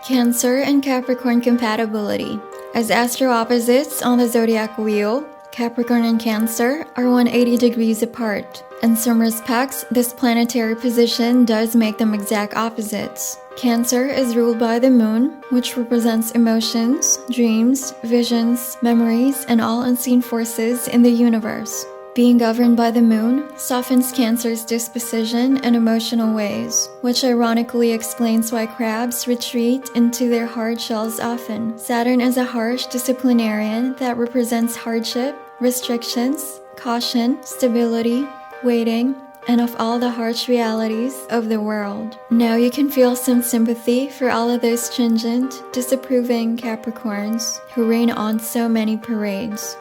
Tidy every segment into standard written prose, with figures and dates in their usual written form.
Cancer and Capricorn compatibility. As astro opposites on the zodiac wheel, Capricorn and Cancer are 180 degrees apart. In some respects, this planetary position does make them exact opposites. Cancer is ruled by the moon, which represents emotions, dreams, visions, memories, and all unseen forces in the universe. Being governed by the moon softens Cancer's disposition and emotional ways, which ironically explains why crabs retreat into their hard shells often. Saturn is a harsh disciplinarian that represents hardship, restrictions, caution, stability, waiting, and of all the harsh realities of the world. Now you can feel some sympathy for all of those stringent, disapproving Capricorns who rain on so many parades.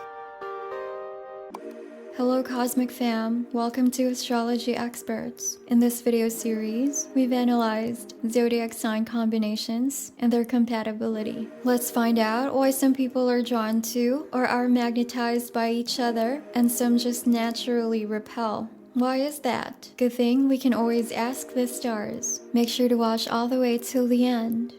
Hello Cosmic Fam, welcome to Astrology Experts. In this video series, we've analyzed zodiac sign combinations and their compatibility. Let's find out why some people are drawn to or are magnetized by each other and some just naturally repel. Why is that? Good thing we can always ask the stars. Make sure to watch all the way till the end.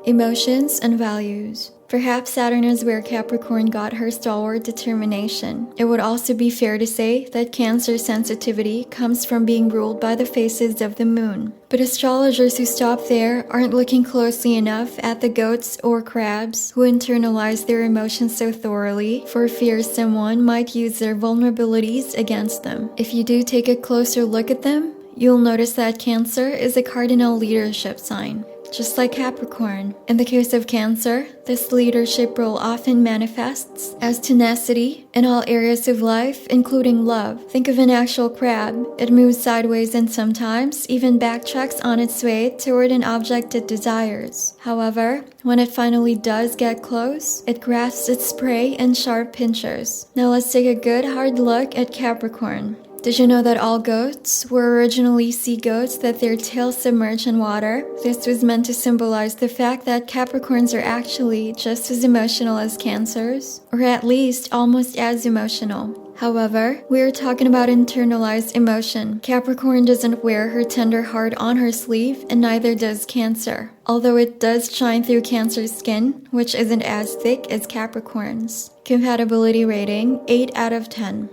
Emotions and values. Perhaps Saturn is where Capricorn got her stalwart determination. It would also be fair to say that Cancer's sensitivity comes from being ruled by the phases of the moon. But astrologers who stop there aren't looking closely enough at the goats or crabs who internalize their emotions so thoroughly for fear someone might use their vulnerabilities against them. If you do take a closer look at them, you'll notice that Cancer is a cardinal leadership sign, just like Capricorn. In the case of Cancer, this leadership role often manifests as tenacity in all areas of life, including love. Think of an actual crab. It moves sideways and sometimes even backtracks on its way toward an object it desires. However, when it finally does get close, it grasps its prey in sharp pinchers. Now let's take a good hard look at Capricorn. Did you know that all goats were originally sea goats that their tails submerge in water? This was meant to symbolize the fact that Capricorns are actually just as emotional as Cancers, or at least almost as emotional. However, we're talking about internalized emotion. Capricorn doesn't wear her tender heart on her sleeve, and neither does Cancer. Although it does shine through Cancer's skin, which isn't as thick as Capricorn's. Compatibility rating, 8 out of 10.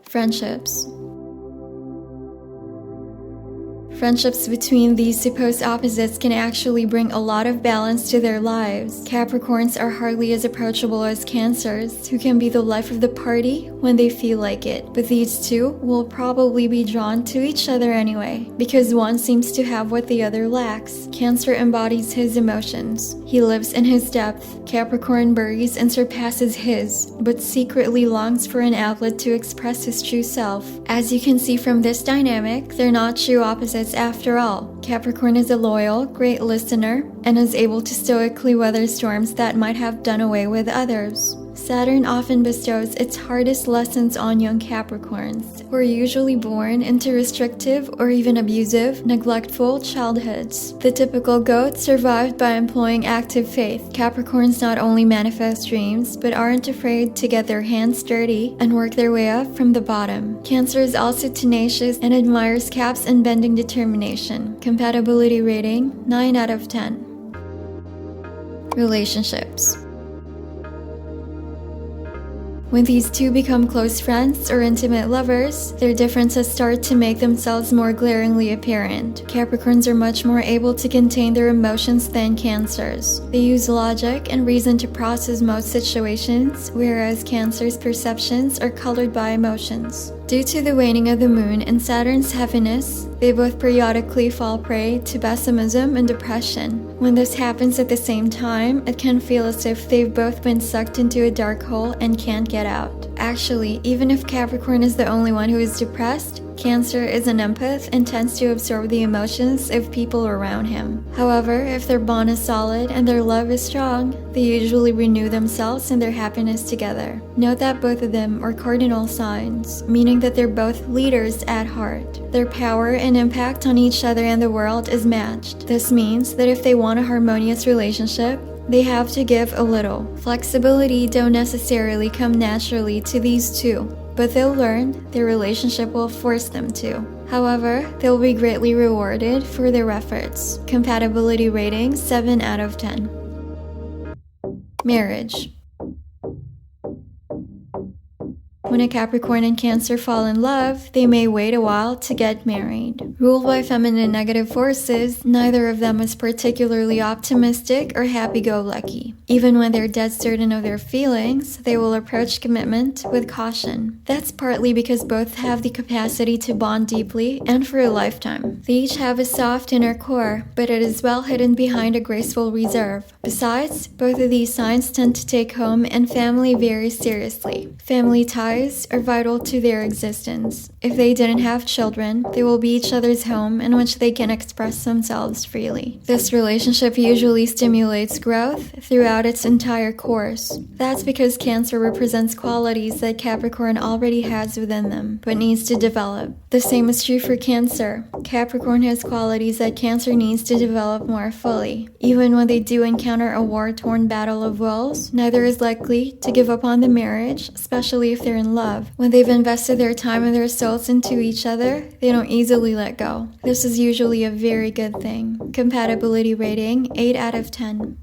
Friendships. Friendships between these supposed opposites can actually bring a lot of balance to their lives. Capricorns are hardly as approachable as Cancers, who can be the life of the party when they feel like it. But these two will probably be drawn to each other anyway, because one seems to have what the other lacks. Cancer embodies his emotions. He lives in his depth. Capricorn buries and surpasses his, but secretly longs for an outlet to express his true self. As you can see from this dynamic, they're not true opposites after all. Capricorn is a loyal, great listener, and is able to stoically weather storms that might have done away with others. Saturn often bestows its hardest lessons on young Capricorns, who are usually born into restrictive or even abusive, neglectful childhoods. The typical goat survived by employing active faith. Capricorns not only manifest dreams, but aren't afraid to get their hands dirty and work their way up from the bottom. Cancer is also tenacious and admires Cap's unbending determination. Compatibility rating, 9 out of 10. Relationships. When these two become close friends or intimate lovers, their differences start to make themselves more glaringly apparent. Capricorns are much more able to contain their emotions than Cancers. They use logic and reason to process most situations, whereas Cancer's perceptions are colored by emotions. Due to the waning of the moon and Saturn's heaviness, they both periodically fall prey to pessimism and depression. When this happens at the same time, it can feel as if they've both been sucked into a dark hole and can't get out. Actually, even if Capricorn is the only one who is depressed, Cancer is an empath and tends to absorb the emotions of people around him. However, if their bond is solid and their love is strong, they usually renew themselves and their happiness together. Note that both of them are cardinal signs, meaning that they're both leaders at heart. Their power and impact on each other and the world is matched. This means that if they want a harmonious relationship, they have to give a little. Flexibility don't necessarily come naturally to these two, but they'll learn their relationship will force them to. However, they'll be greatly rewarded for their efforts. Compatibility rating 7 out of 10. Marriage. When a Capricorn and Cancer fall in love, they may wait a while to get married. Ruled by feminine negative forces, neither of them is particularly optimistic or happy-go-lucky. Even when they're dead certain of their feelings, they will approach commitment with caution. That's partly because both have the capacity to bond deeply and for a lifetime. They each have a soft inner core, but it is well hidden behind a graceful reserve. Besides, both of these signs tend to take home and family very seriously. Family ties are vital to their existence. If they didn't have children, they will be each other's home in which they can express themselves freely. This relationship usually stimulates growth throughout its entire course. That's because Cancer represents qualities that Capricorn already has within them, but needs to develop. The same is true for Cancer. Capricorn has qualities that Cancer needs to develop more fully. Even when they do encounter a war-torn battle of wills, neither is likely to give up on the marriage, especially if they're in love. When they've invested their time and their souls into each other, they don't easily let go. This is usually a very good thing. Compatibility rating 8 out of 10.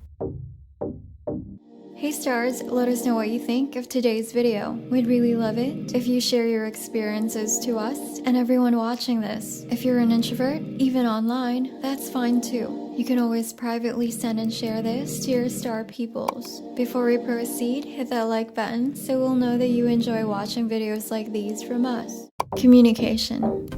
Hey stars, let us know what you think of today's video. We'd really love it if you share your experiences to us and everyone watching this. If you're an introvert, even online, that's fine too. You can always privately send and share this to your star peoples. Before we proceed, hit that like button so we'll know that you enjoy watching videos like these from us. Communication.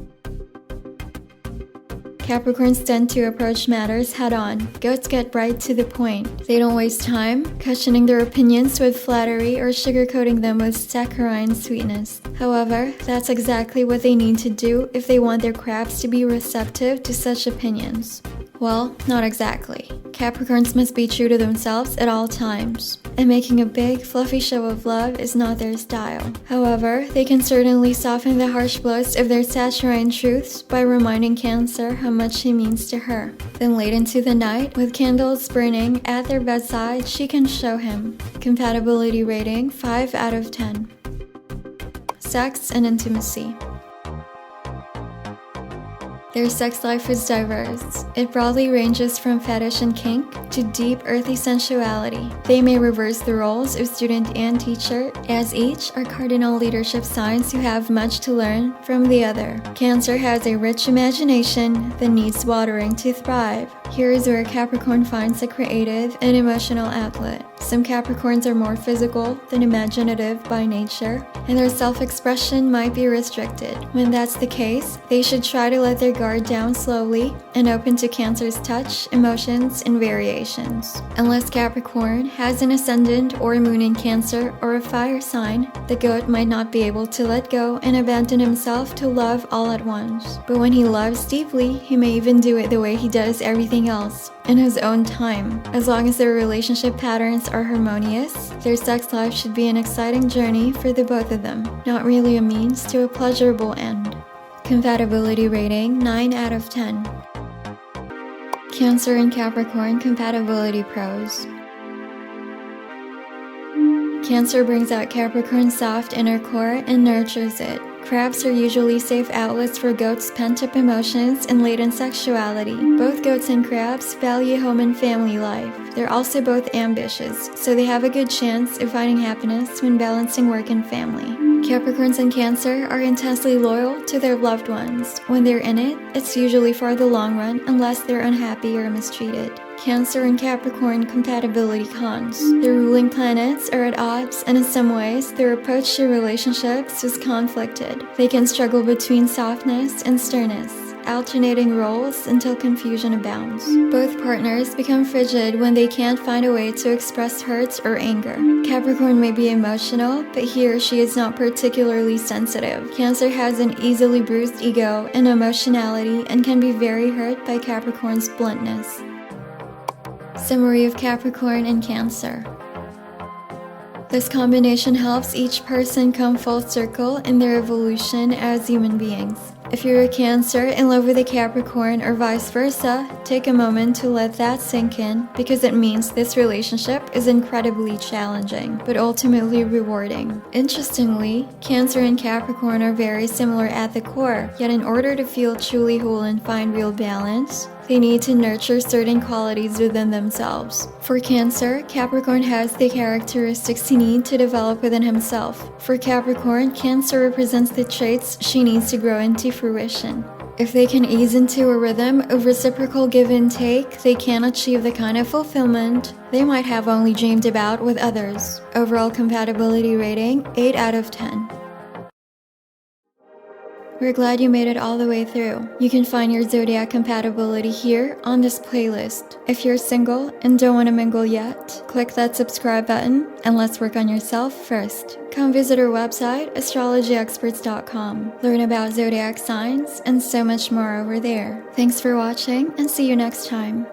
Capricorns tend to approach matters head-on. Goats get right to the point. They don't waste time cushioning their opinions with flattery or sugarcoating them with saccharine sweetness. However, that's exactly what they need to do if they want their crabs to be receptive to such opinions. Well, not exactly. Capricorns must be true to themselves at all times, and making a big, fluffy show of love is not their style. However, they can certainly soften the harsh blows of their saccharine truths by reminding Cancer how much he means to her. Then late into the night, with candles burning at their bedside, she can show him. Compatibility rating 5 out of 10. Sex and intimacy. Their sex life is diverse. It broadly ranges from fetish and kink to deep earthy sensuality. They may reverse the roles of student and teacher, as each are cardinal leadership signs who have much to learn from the other. Cancer has a rich imagination that needs watering to thrive. Here is where Capricorn finds a creative and emotional outlet. Some Capricorns are more physical than imaginative by nature, and their self-expression might be restricted. When that's the case, they should try to let their guard down slowly and open to Cancer's touch, emotions, and variations. Unless Capricorn has an ascendant or moon in Cancer or a fire sign, the goat might not be able to let go and abandon himself to love all at once. But when he loves deeply, he may even do it the way he does everything else, in his own time. As long as their relationship patterns are harmonious, their sex life should be an exciting journey for the both of them, not really a means to a pleasurable end. Compatibility rating 9 out of 10. Cancer and Capricorn compatibility pros. Cancer brings out Capricorn's soft inner core and nurtures it. Crabs are usually safe outlets for goats' pent-up emotions and latent sexuality. Both goats and crabs value home and family life. They're also both ambitious, so they have a good chance of finding happiness when balancing work and family. Capricorns and Cancer are intensely loyal to their loved ones. When they're in it, it's usually for the long run unless they're unhappy or mistreated. Cancer and Capricorn compatibility cons. Their ruling planets are at odds, and in some ways, their approach to relationships is conflicted. They can struggle between softness and sternness, alternating roles until confusion abounds. Both partners become frigid when they can't find a way to express hurt or anger. Capricorn may be emotional, but he or she is not particularly sensitive. Cancer has an easily bruised ego and emotionality and can be very hurt by Capricorn's bluntness. Summary of Capricorn and Cancer. This combination helps each person come full circle in their evolution as human beings. If you're a Cancer in love with a Capricorn or vice versa, take a moment to let that sink in because it means this relationship is incredibly challenging, but ultimately rewarding. Interestingly, Cancer and Capricorn are very similar at the core, yet in order to feel truly whole and find real balance, they need to nurture certain qualities within themselves. For Cancer, Capricorn has the characteristics he needs to develop within himself. For Capricorn, Cancer represents the traits she needs to grow into fruition. If they can ease into a rhythm of reciprocal give and take, they can achieve the kind of fulfillment they might have only dreamed about with others. Overall compatibility rating, 8 out of 10. We're glad you made it all the way through. You can find your zodiac compatibility here on this playlist. If you're single and don't want to mingle yet, click that subscribe button and let's work on yourself first. Come visit our website, astrologyexperts.com. Learn about zodiac signs and so much more over there. Thanks for watching and see you next time.